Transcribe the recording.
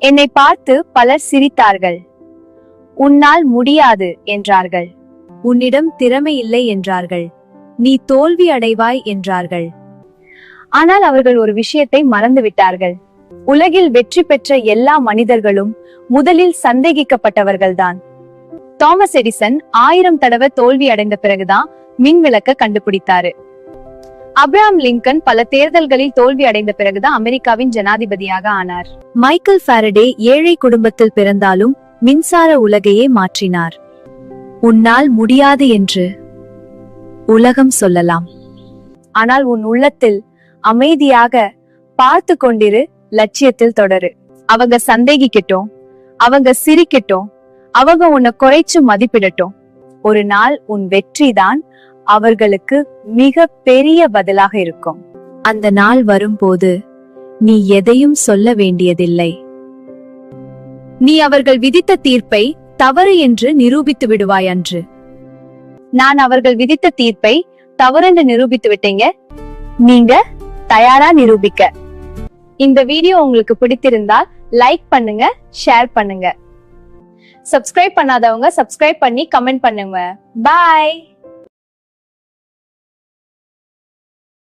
என்னை பார்த்து பலர் சிரித்தார்கள். உன்னால் முடியாது என்றார்கள். உன்னிடம் திறமை இல்லை என்றார்கள். நீ தோல்வி அடைவாய் என்றார்கள். ஆனால் அவர்கள் ஒரு விஷயத்தை மறந்து விட்டார்கள். உலகில் வெற்றி பெற்ற எல்லா மனிதர்களும் முதலில் சந்தேகிக்கப்பட்டவர்கள்தான். தாமஸ் எடிசன் 1000 தடவை தோல்வி அடைந்த பிறகுதான் மின் விளக்க கண்டுபிடித்தாரு. அப்ரஹாம் லிங்கன் பல தேர்தல்களில் தோல்வி அடைந்த பிறகுதான் அமெரிக்காவின் ஜனாதிபதியாக ஆனார். மைக்கேல் ஃபாரடே ஏழை குடும்பத்தில் பிறந்தாலும் மின்சார உலகையே மாற்றினார். உன்னால் முடியாது என்று உலகம் சொல்லலாம், ஆனால் உன் உள்ளத்தில் அமைதியாக பார்த்து கொண்டிரு, லட்சியத்தில் தொடரு. அவங்க சந்தேகிக்கட்டும், அவங்க சிரிக்கட்டும், அவங்க உன்னை குறைச்சு மதிப்பிடட்டும். ஒரு நாள் உன் வெற்றிதான் அவர்களுக்கு மிக பெரிய பதிலாக இருக்கும். அந்த நாள் வரும்போது நீ எதையும் சொல்ல வேண்டியதில்லை. நீ அவர்கள் விதித்த தீர்ப்பை தவறு என்று நிரூபித்து விடுவாய் அன்று. நான் அவர்கள் விதித்த தீர்ப்பை தவறென்று நிரூபித்து விட்டீங்க. நீங்க தயாரா நிரூபிக்க? இந்த வீடியோ உங்களுக்கு பிடித்திருந்தால் லைக் பண்ணுங்க, ஷேர் பண்ணுங்க. சப்ஸ்கிரைப் பண்ணாதவங்க சப்ஸ்கிரைப் பண்ணி கமெண்ட் பண்ணுங்க. பாய்.